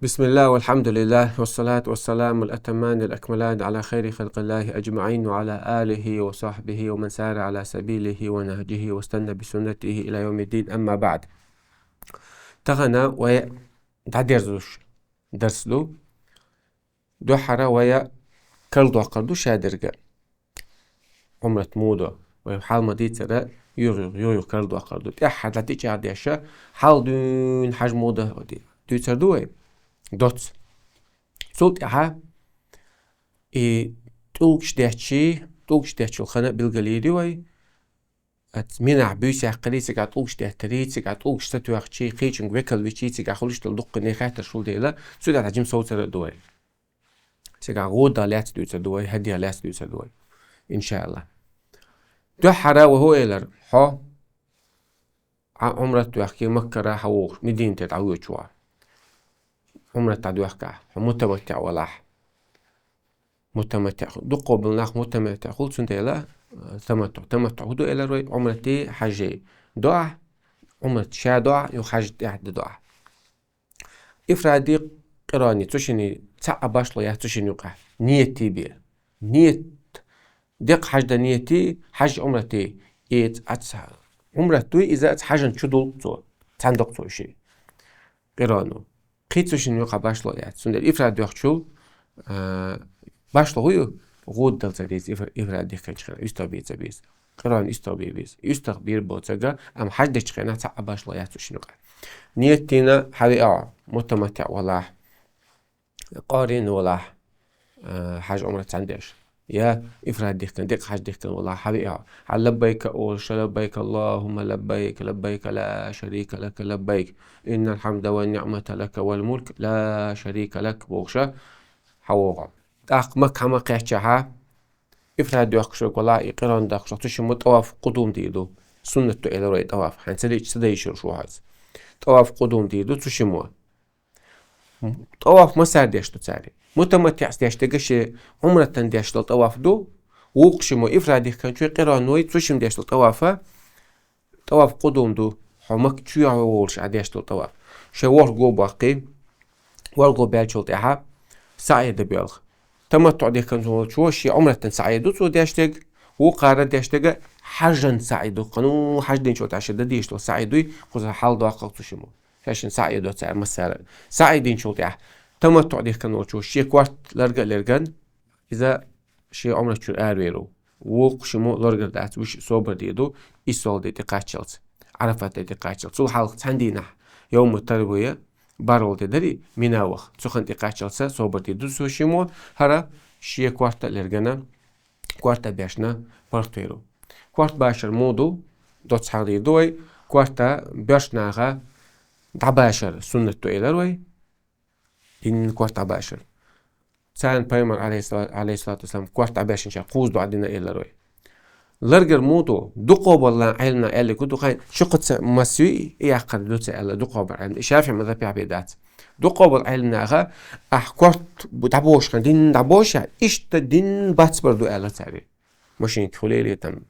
بسم الله والحمد لله والصلاة والسلام الأتمان الأكملان على خير خلق الله أجمعين وعلى آله وصحبه ومن سار على سبيله ونهجه واستنى بسنته إلى يوم الدين. أما بعد تغنى ويا درسلوش درسلو دوحرة ويا كل دو قردو شادرقة عمرة مودو ويحال مدي ترى يغيو كل دو قردو تأحد لتيجي عديشة حال دون حجم مودو دي تردوه دوت صوت إحا تولكش دهتشي الخنا بالقليدي وي منع بيسع قريسك عطولكش دهتريتك عطولكش ستوخشي قيشن ويكل ويشيتك عخولش تلدق نيخات شول ديلا سود عجم صوت دوي سيقع غودا لات دوي هديها لات دوي إن شاء الله دو حرا وهو إلر حو عمرة توخي مكة حوور مدينة تعوية شوا عمرة تعدوخكا متمتع ولاح متمتع دقو بالناخ متمتع قلت سنتيلا تمتع هدو إلى روي عمرتي حاجة دعا عمرت شا دعا يو حاجة دعا إفرادي قراني تشيني تسعى باشلو يا تشيني يقع نيتي بي نيت دق حاجة نيتي حاجة عمرتي إيت أتسع عمرتي إذا حاجة تشدو تندق تو شيء قرانو قيت تشيني يقع باشلو يا سنتيلا إفرادي يخشو باشلو هو غود دلتريز إفرادي خلشنا يستوبيز بيز قران يستوبي بيز يستخبير بوتسجا أم حد تشخنا تسعى باشلو يا تشيني يقع نيتنا حريقة متمتع ولا قارن ولا حاجة عمرة عندش يا إفراد ديكن ديك حاجة ديكن ولا حريقة على لبيك أول لبيك اللهم لبيك لبيك لا شريك لك لبيك إن الحمد والنعمة لك والملك لا شريك لك بوغشا حوغا أخ مك حما قيحشها إفراد يوخشوك ولا إقران داخشو تشمو طواف قدوم ديدو سنة إلى روي طواف حين سديشر شو هاز طواف قدوم ديدو تشمو طواف مسار ديشتو تساري متمتع ديشتغش عمرة ديشتو طواف دو وقشمو إفراد كان شوي قران نوي تشم ديشتو طواف قدوم دو حمك شو يعولش عديشتو طواف شو ورقو باقي ورقو بالشو تيها سعيد بيلغ تمتع دي كان شو شي عمرة سعيدو تو ديشتغ وقارة ديشتغ حاجة سعيدو قانو حاجة دين شو تعشد ديشتو سعيدو خذ حال دواقق تشمو هاشن سعيدو تاع مسار سعيدين شو تاع تمتع دي كان شو شي كوارت لرجن إذا شي عمرة شو أرويرو وقشمو لرجن دات وش صوبر ديدو يسول دي تقاتشلت عرفت دي تقاتشلت سو حال تندينا يوم التربية بارول تدري مناوخ سخن تقاتشلت صوبر ديدو سو شيمو هرا شي كوارت لرجنا كوارت بيشنا بارتيرو كوارت باشر مودو دوت صحاري دوي كوارت بيشناغا دعباشر سنة إلى روي إن كوارت عباشر سان بايمر عليه الصلاة والسلام كوارت عباشر شا قوز دو عدنا إلى روي لرجر موتو دقوب والله علنا إلى كدو خاين شقت مسوي يعقد دوت إلى دقوب عن شافع ماذا بيعبيدات دقوب علنا غا كوارت دعبوش كان دين دعبوش إيش تدين باتس بردو إلى تاري ماشين تخليلي تم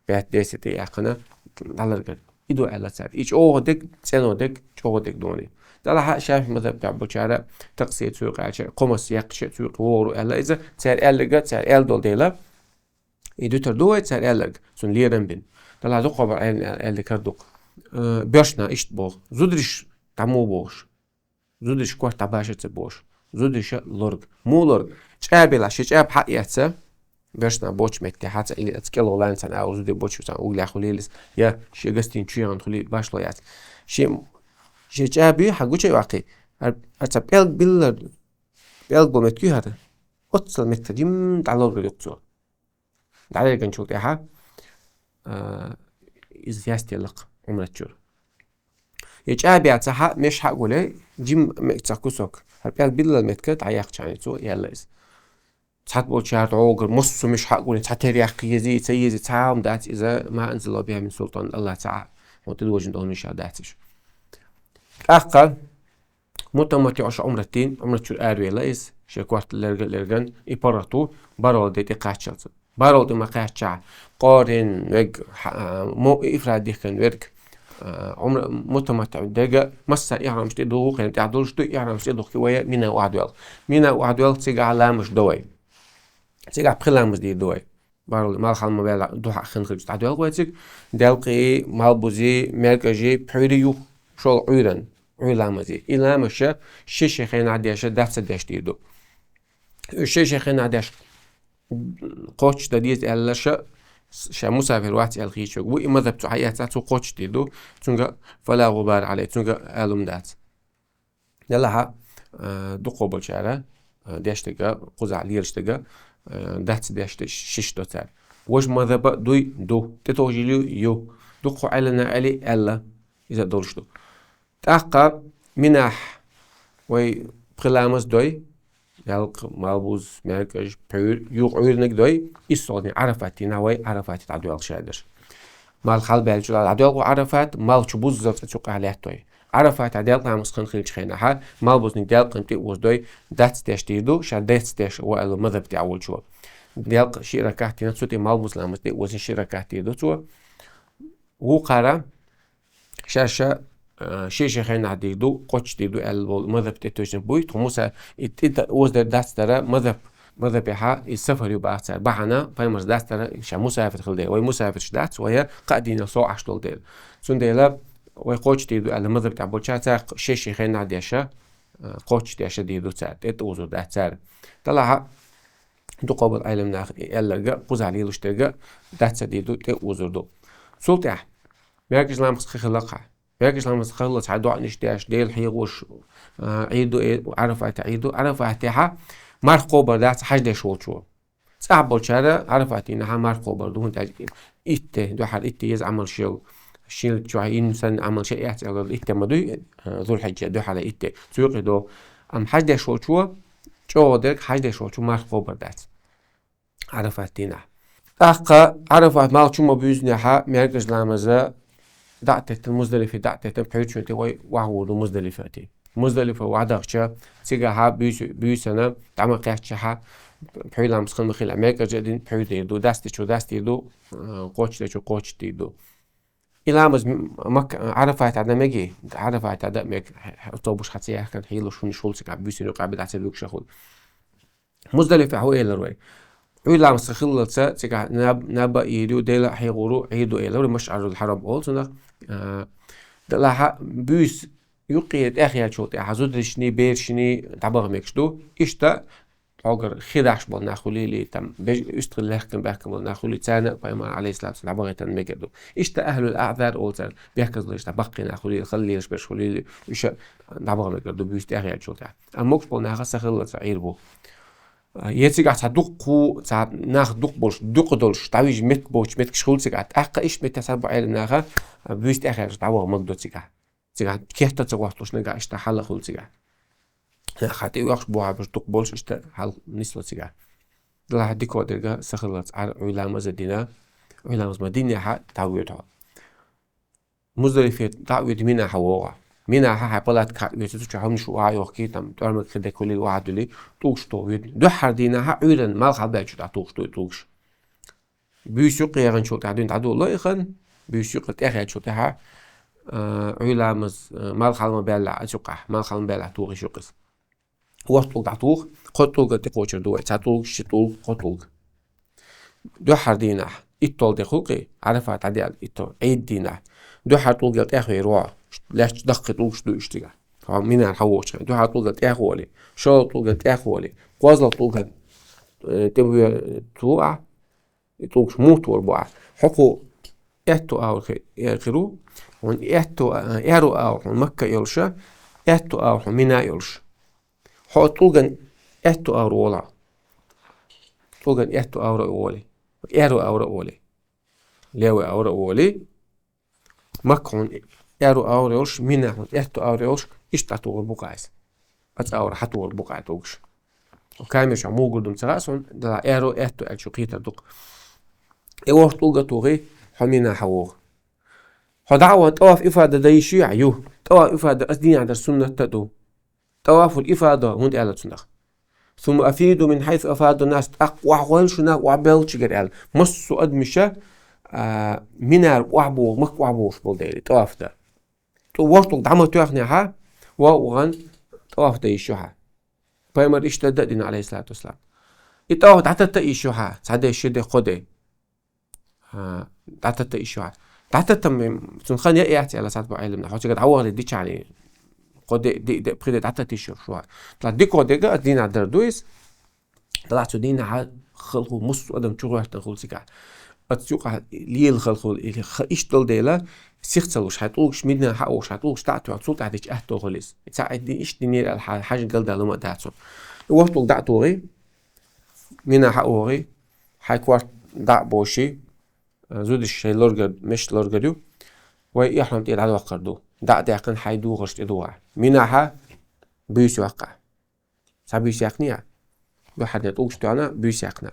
بيت ديستي يعقنا لرجر إدو على سعر إيش أوغدك سنودك أوغدك دوني ده شايف مثلا بتاع بشارة تقصير سوق عشان قمص يقش سوق وورو إلا إذا سعر إلجا سعر إل دول ديلا يدو تردوه سعر إلج سون ليرن بين ده لا قبر إل كردوق بيشنا إيش بوغ زودريش تعمو بوش زودريش كوار تباشر تبوش زودريش لورج مو لورج شابي لا شاب حق يحسب بيشنا بوش مكتي حتى اللي أتكلم لانسان أو زودي بوش وسان أولي خليلس يا شي قستين شيء خلي باش ليات شي جابي حقو شيء واقعي أتى بيل بومتكي هذا أتصل متجم تعلو الرياضة تعالى كان شو تيها إذا يستلق عمرة شور يجابي أتها مش حقوله جيم متسكوسك بيل متكت عياق شاني تو يلا تحت بول شهر عوقر مص مش حقول تحت رياق يزيد سيزي تعاون دات إذا ما أنزل بها من سلطان الله تعالى وتدوج دون شهاداتش أقل متمتع عمرتين عمرة شو أروي لايس شكوارت لرجن إبرتو بارول دي تقاتشلت بارول دي ما قاتشع قارن وج مو إفراد دي كان ورك عمر متمتع دقة مسا إحرام شتي دو خير تعدلش دو إحرام شتي دو كوية منا وعدوال منا وعدوال تيجا علامش دوي تيجا بخلامش دي دوي بارو مال خال مبالع دو حق خنخل تعدوال قويتك دلقي مال بوزي مركجي بحريو شو عيران عيلامزي إلامشة شيش خين عديشة دفس دشتي دو شيش خين عديش قوتش دديز ألشة شا مسافر وقت الخيش و ماذا بتو حياتها تو قوتش تيدو تونغا فلا غبار عليه تونغا ألوم دات يلا دو قبل شارع داشتجا قزع ليرشتجا دات داشت شش دو تار وش ماذا بقى دو تتوجيليو يو دو قعلنا علي ألا إذا دولش دو تأقى منح وي بخلامس دوي يلق مالبوز مركج بير يقعيرنك دوي إصوني عرفاتي ناوي عرفاتي تعدو الشادر مال خال بالجلال عدو عرفات مال شبوز زفت تسوق عليه دوي عرفات عدل قامس خنخيل خينها مالبوز نديل قمتي وز دوي دات تشتيدو شادت تش وقالو مذهب تعول شو ديل شركاتي نتسوتي مالبوز لامس دي وزن شركاتي دو تو وقارا شاشة شيء خينا عديدو قوتش ديدو المذهب تتوجن بوي تموسا إتدا وزدر داسترا مذهب يها السفر يبقى أكثر بحنا فيمرز داسترا شا مسافر خلدي وي مسافر شدات ويا قاعدين صو عشتول ديل سون ديلا وي قوتش ديدو المذهب تاع بوتشاتا شيء خينا عديشا قوتش ديشا ديدو تاع تتوزو داتسار طلع دو قبل علمنا يلا قوز عليه لشترجا داتسا ديدو تتوزو دو سلطة مركز لامس خلقها مركز لامس خلص عدو نشتاش ديل حيغوش عيدو عرفات عرفاتها مرقوبة دات حاجة شو صعب بولشارة عرفاتينها مرقوبة دون تاجين دو حال يزعمل شيل شو إنسان عمل شيء يحتاج مدوي ذو الحجة دو حال سوق دو حاجة شو درك حاجة شو مرقوبة دات عرفاتينها أحقا عرفات مال شو مبيزنها مركز لامزة دعتت المزدلفة دعتت بحيث أنت وعود مزدلفتي مزدلفة وعدقشة تيجاها بيسنا تعمل قياشها بحيث لامس خل مخيل أمريكا جدين بحيث يدو داستي دو قوتش تيدو إلامز مك عرفات عدا مجي عرفات عدا مك أوتوبوس خطية كان حيلو شون شولتك عبيسنو قابل عتبلوك شغل مزدلفة هو إيه الروي عيلا مسخلة تيجا نبا يدو ديلا حيغورو عيدو إيه لو مشعر الحرب أولتنا دلها بيس يقيد أخيال شوتي حزودشني بيرشني تعبغ ميكشدو إشتا عقر خداش بول ناخولي لي تم بيج يستغل لكن بحكم بول ناخولي تانا بايمان عليه السلام تعبغ تن ميكدو إشتا أهل الأعذار أولتر بيحكز ليش تبقي ناخولي خلي ليش بيشخولي إيش تعبغ ميكدو بيست أخيال شوتي الموكش بول ناخس خلة عيربو يتيجا تدقو ناخ دقبولش دقدولش تعويج مت بوش مت شغل أحق إيش متسبب على ناخا بيست أخير تعوّر مقدو تيجا كيف تتوقعش نجا إيش تحل خل تيجا خاطر يوقش بوها بس دقبولش إيش تحل نسلو تيجا دلها ديكو درجة سخلت على علامة زدينا علامة مدينة ح تعويضها مزدلفة تعويض منها حوارا منها حبلات كاتويت تشوفهم شو عيوكي تم تعمل كده كل الواحد اللي توش تويد ده حردينا عيرن ما الخبر شو توش بيسوق يغن شو تعدين تعدو الله يخن بيسوق تأخذ شو تها علامز ما الخلم بيلا أسوقه ما الخلم بيلا توغ شو قص وقت تعطوغ قطوغ تقوشر دوي تعطوغ شطوغ قطوغ ده حردينا إطول دخوقي عرفت عدي إطول عيد دينا ده حرطوغ تأخذ روح لاش دقت وش دو اشتغل من الحوش دو حطوغ تأخولي شو طوغ تأخولي قوازل طوغ تبي توقع طوغ موتور بقى حقو اتو او خيرو ون اتو ارو او مكة يلشا اتو او منا يلش حق طوغ اتو او ولا طوغ اتو او ولي ارو او ولي ليو او ولي مكون ارو اوريوش مينا اتو اوريوش اشتاتو البقايس اتاور حتو البقاي توش وكايمش عمو قدم تراسون دا ارو اتو الشقيتا دوق ايوه طوغا توغي حمينا حوغ حدعوة طواف إفادة دايشي عيو طواف إفادة أسدين على السنة تدو طواف الإفادة هند على السنة ثم أفيدوا من حيث أفاد الناس أقوى غلشنا وعبالش قرال مصو أدمشة منار وعبو مك وعبوش بولديلي طواف ده تو ورطل دعمو توخنيها وغن طواف ده يشوها بايمر اشتد دين عليه الصلاة والسلام يطواف دعتت يشوها سعده يشد خده دعتت يشوها دعتت تنخان يأتي على ساعة بعلمنا حوتي قد عوغ لديش عليه قد دي بخيدة دعتت يشوها طلع ديكو ديكا دين على الدردويس طلعت دين على خلقه مص ادم تشوغ تنخل سيكا اتسوق ليل خلقه اشتل ديلا سيختلوش هتقولش مدنا حقوش هتقولش تعتو هتصوت عديش اهتو غليس تساعد دي ايش دينير الحاجة قلدا لما دعتو وقتل دعتوغي منا حقوغي حيكوار دع بوشي زود الشي لورجد مش لورجدو ويحرم تيل على وقردو دع داقن حيدو غشت ادوها منها بيس وقع سابيس يقنيا بحد يتوقش تانا بيس يقنا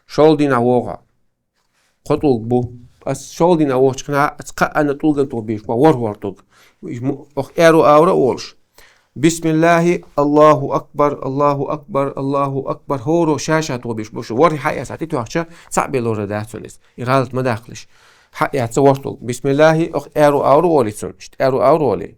شول دينا ووغا قطوق بو بس شول دينا ووغش قنا اتقا انا طولغن تو بيش ور طوق اخ ايرو اورا اولش بسم الله الله اكبر الله اكبر الله اكبر هورو شاشة تو بيش بوش وري حقيقة ساعتي تو اخشا صعب لورا داتونيس يغالط مداخلش حقيقة تصور طوق بسم الله اخ ايرو اورا اولي تسون ايرو اورا اولي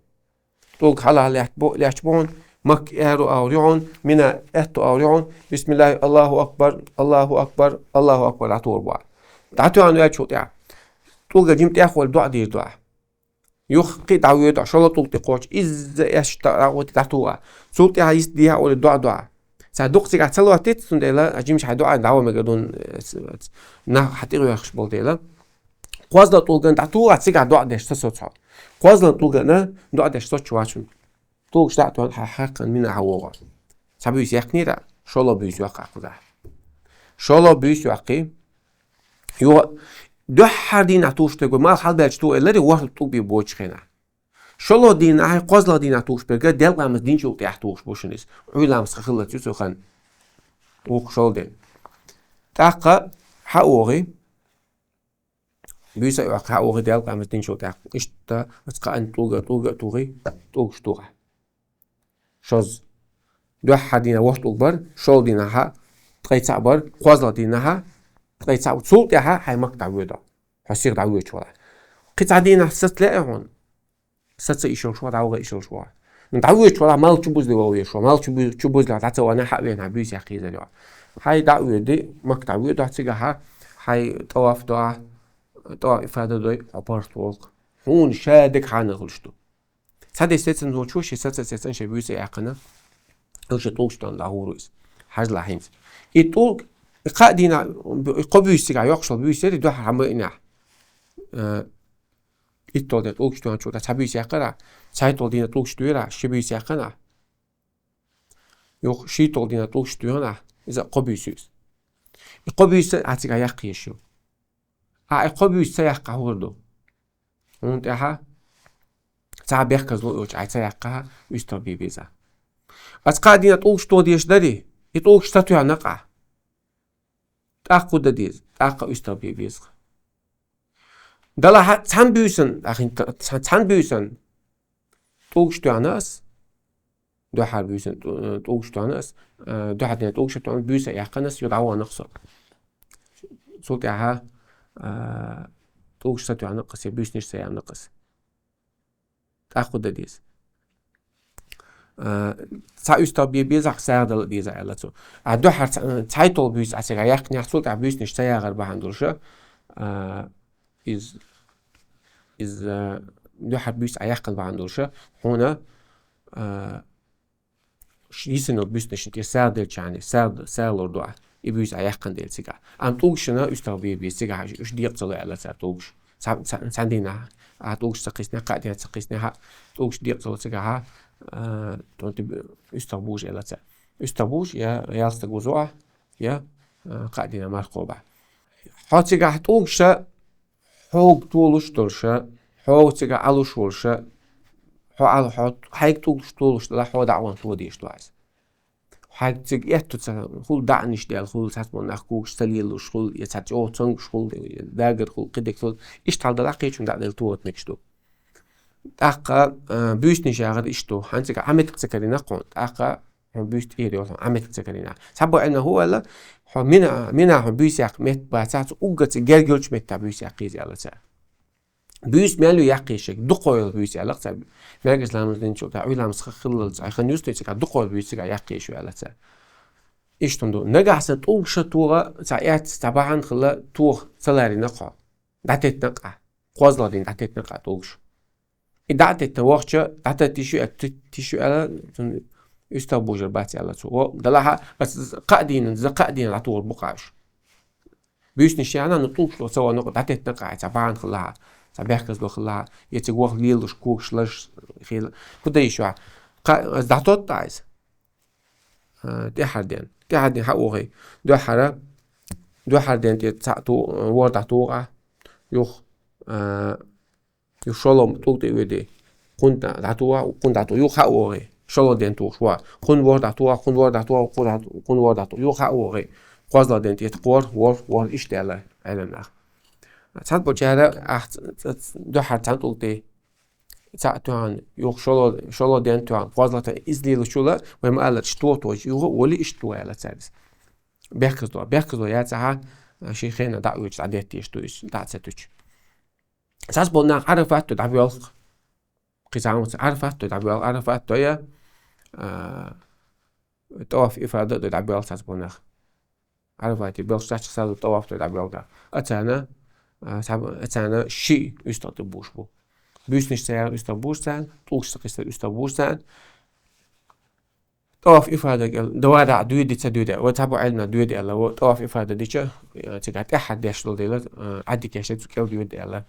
طوق حلا ليحتبون مك ايرو اوريون منا اتو اوريون بسم الله الله اكبر الله اكبر الله اكبر عطور بعض دعتو عنو ياتشو تاع طوق جيمت اخوال دعا دير دعا يخقي دعوه دعا شاء الله طوق تقوش إذا يشتاق دعتوها صوت يا يسديها أول الدعاء دعاء صدق سيك عتلوا تيتسون ديلا أجي مش هدعاء دعوة مجدون نه حتيجوا يخش بالديلا قوازلا طوق دعتوها سيك دعاء دش تصوت صار قوازلا طوق نا دعاء دش صوت شواشون طوق دعتوها حقا من عوضة سبيس يخني دا شاء الله بيس يوقع كذا شاء الله بيس يوقع يو دو حردين عتوش تقول ما حال بيج تو اللي واحد طوق بيبوش خنا شلو دين هاي قزلا دين عتوش بيرجع دل قامس دين شو تحتوش بوشنيس علامس خلت يسوع خن وق شل دين تاقة حقوقي بيسا يوقع حقوقي دل قامس دين شو تحت إشتا أتقى أن توغش توغا شز دو حردين واحد أكبر شل دين ها تقيت عبر قزلا دين ها تقيت عبر صوت يها هاي مقطع ويدا حسير دعوة شوال قطع دين ستلاقيهم ست إيشون شو دعوة إيشون شو ندعوة شو مال تبوز لواوي شو مال تبوز لا تعتوا أنا حقين عبيس يا أخي زلوا هاي دعوة دي مقطع ويدا تيجها هاي طواف دعاء إفادة دعاء عبارة طوق هون شادك حان غلشتو سادة ستين زوج شو شيء ستين شيء بيوس يعقنا إيش طوقش تان لاهوروس حاج لاهينز الطوق قادينا قبيس تيجا يقصل بيوس يدي دوح عمرنا 이또 내 옥시도한 조다 잡이시 약가라 자이도 디나 옥시도라 시비시 약가나 요 시도 디나 옥시도나 이제 qobisus 이 qobis 아치가 약이시오 아 qobis 약가 호르도 온테하 자백가도 요치 아차 약가 위스터 비비자 아스카디나 옥시도 디시다리 이 옥시타투야 나까 딱고다 디즈 딱가 위스터 비비자 دلا تان بيوسن أخين تان بيوسن توقشتواناس دو حال بيوسن توقشتواناس دو حال توقشتوان بيوسا يحقناس يدعوا نقصر صوت ياها توقشتو نقص يبيوس نش سيا نقص تأخذ ديز سايستا بيزح سادل ديز على تو دو حال تايتل بيوس أسير يحقن يحصل عبيوس نش سيا غير بهندرشة إز دو حبيس عيقل بعندوشة هنا يسنو بيس نشنتي سادل يعني سادل دوا يبيس عيقل ديل سيجا أم توقشنا يستوي بيس سيجا إيش ديق صلي على توقش سعندنا توقش سقيسنا قاعدين سقيسنا توقش ديق صلي سيجا تونتي يستوبوش على يستوبوش يا يستوبوزوا يا قاعدين مرقوبة حط سيجا توقش حوق طولش درشة حوق تيجا علوش ورشة حوق على حوق حيك طولش لا حوق دعوان توديش لواز حيك تيجا يتو تسا خول دعنش ديال خول تسمون أخوك ستليلوش خول يتساتيو تنقش خول داقر خول قدك خول إشتال دلاقيشون دعدل توت نكشتو أقا بيوش نشاغد إشتو حان تيجا عمتك تسكري نقون أقا هم بيست إيري ولا عمت تذكرينا سبب إنه هو لا هم منا هم بيساق مت باسات وقت جلش مت بيساق قيز على سا بيس مالو يقيشك دقول بيس على سا مركز لامز لينشو تعويل لامز خلص عشان يستيقظ دقول بيس يقيش على سا إيش تندو نجح ستوق شطورة ساعات طبعا خلا توق سلاري نقع دعتت نقع قوزلا دين دعتت نقع توقش دعتت وقتش دعتت تشو على يستوبوجر باتي على تو دلها بس قادين قادين على طول بقاش بيش نشي أنا نطوش لو سوا نقط دعتت نقع طبعا خلاها سبيحكز لو خلاها يتجوه ليل شكوش لش خيل كده يشوع دعتت تعيس تحدين حقوقي دو حردين تسعتو ورد عطوغا يوخ شلوم توقتي ودي كنت عطوغا وكنت عطو يوخ حقوقي شلو دين توخ شوا كن ورد عطوغا كن ورد عطوغا كن ورد عطو يوخ حقوقي قوزلا دين تقور ور اشتغل على ناخ ساعات بوجهلا دو حردين توقتي تسعتوان يوخ شلو دين توان قوزلا إزلي لشولا وما قالت شتوتو يوخ ولي اشتوى على تسارس بيحكزو يا تسعة شيخين دعوش عديت يشتوش دعتش أساس بولنا عرفت تدعبيل قيسام عرفت تدعبيل عرفت يا طواف إفادة تدعبيل أساس بولنا عرفت بيل شتاش سال طواف تدعبيل ده أتانا شيء يستطيبوش بو بيش نشتغل يستطيبوش سان طوش يستطيبوش سان طواف إفادة دوادع دويدي تدويدة وتابو علنا دويدة ألا طواف إفادة ديشة تقعد أحد يشتغل ديلا عدي كيشة تكيل دويدة ألا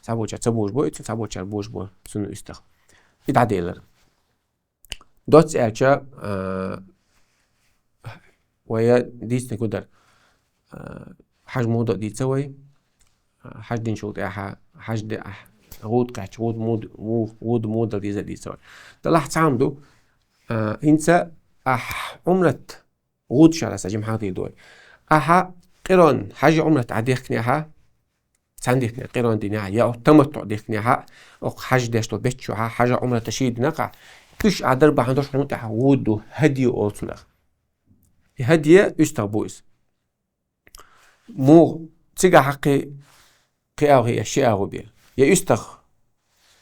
تابوش بو تابوش بوش بو سنو استخ إدع ديلا دوتس أعجا ويا ديس نقدر حاج موضوع دي تسوي حاج دين شغل إياها حاج دي غود كاتش غود موضوع دي تسوي دلح تعمدو إنسا عمرت غود شارع سجم حاطي دوي قران حاجة عمرت عديخني سانديخني قران دينها يا تمتع ديخني أو حاجة ديشتو بيتشو حاجة عمرت تشيد نقع كش عدر بحندوش نمتع غودو هدي أولتنخ هدية يستغبويس مو تيجا حقي قياو هي الشيء أغبية يا يستغ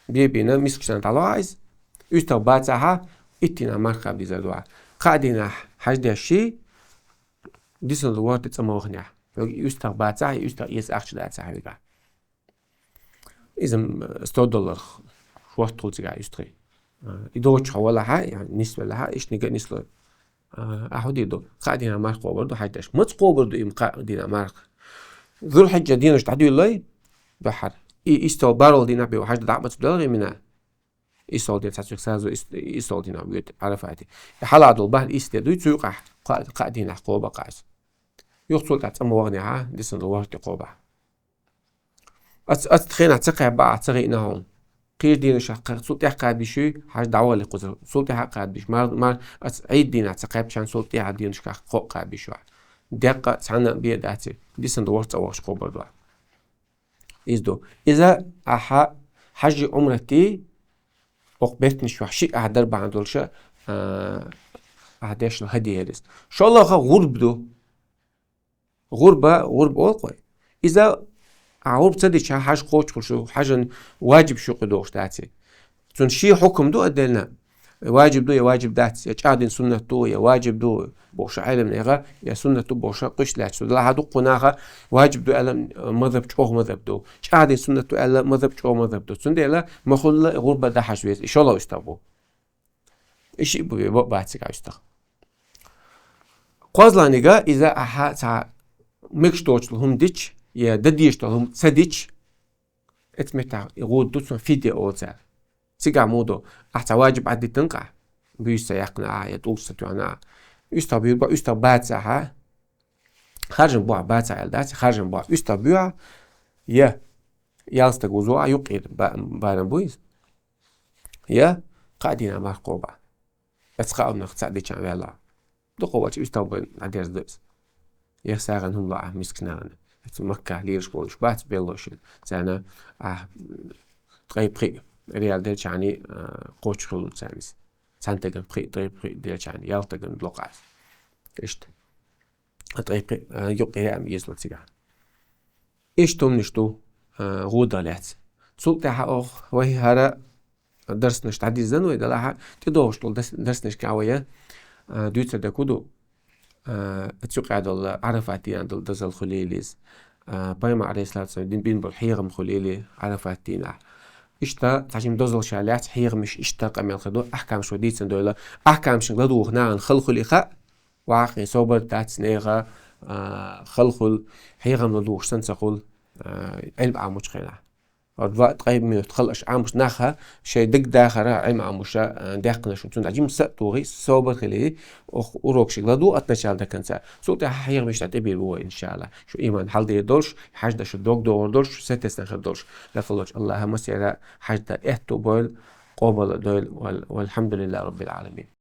بيبينا مسكشان طلعايز يستغ باتها إتنا مركب دي زادوا قاعدين حاجة الشيء ديسن الوقت تسموه يستغ باتها يستغ يس أخش ده تسحبها إذا $100 وقت طول تيجا يستغي يدوش حوالها يعني نسبة لها إيش نيجا نسبة أحديدو قاعدين مرق برضو حيتاش متقو برضو إم قاعدين مرق ذو الحجة دينش تعدي الله بحر إستو بارول دينا بيو حاجة دعبت بدلغي منها إستول دين تسوق سازو إستول دينا بيوت عرفاتي حلا دول بحر إستدو يتسوق قاعدين حقوبة قاعس يقصول تعتم وغنيها ديسن الوقت قوبة أتخينا تقع بقى تغي إنهم قير دين شق صوتي قاعد بشي حاجة دعوة لقزر صوتي قاعد بش ما عيد دين تقع بشان صوتي قاعد دين شق قاعد بشوا دقة سعنا بيداتي ديسن الوقت أوش قوبة دوا إزدو إذا حاجة عمرتي وقبتني شو شيء أحضر بعد دولشة أحداش له هدية ديس شو الله غرب دو غربة أولقوي إذا غرب تصدق حاجة قوش كل شو حاجة واجب شو قدوش داتي تون شيء حكم دو أدلنا واجب دو يا واجب داتي يا قاعدين سنة دو يا واجب دو بوش علم نيغا يا سنة دو بوش قش لاتشو لا هادو قناغا واجب دو ألم مذهب شو مذهب دو قاعدين سنة دو ألم مذهب شو مذهب دو سندي لا مخل غربة ده حشويس إن شاء الله يستقبل إيش يبغى بعتك عايزتك قازلانيغا إذا تاع مكشتوش لهم ديش يا دديش لهم سديش اتمتع يقول دوتون فيديو أوزال سيجا مودو أحتا واجب عدي تنقع بيسا يقنع يدوس ستوانا يستبيو باتسا خارجن بوع باتسا يلداتي خارجن بوع يستبيو يا يالستغوزوا يقيد بارن بويز يا قاعدين مع قوبة أتقاو نقطع دي كان ويلا دو قوة يستبيو عدير دوس يا ساغن هم لا مسكنان مكة ليرش بولش بات بيلوشن زانا تغيب ريال ديل يعني قوش خلون سامس سانتجن طيب ديال يعني يالتجن بلوقات إشت طيب يقيا أم يزلت سيجان إشتم نشتو غودالات سلطة أخ وهي هذا درس نشت عدي زنو إذا لاها تدوش طول درس نش كعوية دوت دكودو تسوق عدل عرفاتي عدل دزل خليليز بايما عليه الصلاة والسلام دين بين بالحيغم خليلي عرفاتينا إشتا تعجم دزل شالات حيغ مش إشتا قمي الخدو أحكام شو ديت سندولا أحكام شنقدو هنا خلخل إخاء وعقي صوبر تاعت سنيغا خلخل حيغم لدوش سنسقل علم عاموش خينا الوقت قريب من تخلص عاموش ناخا شيء دق داخل علم عاموش داقنا شو تون عجيم سقطوغي صوبر خليه وروك شغلادو أتنشال دا كنسا سوتي حيغ مش تعتبر هو إن شاء الله شو إيمان حال دي دولش حاجة شو دوغ دور دولش ستة نخر دولش لا فلوش الله مسيرا حاجة إهتو بول قوبل دول والحمد لله رب العالمين.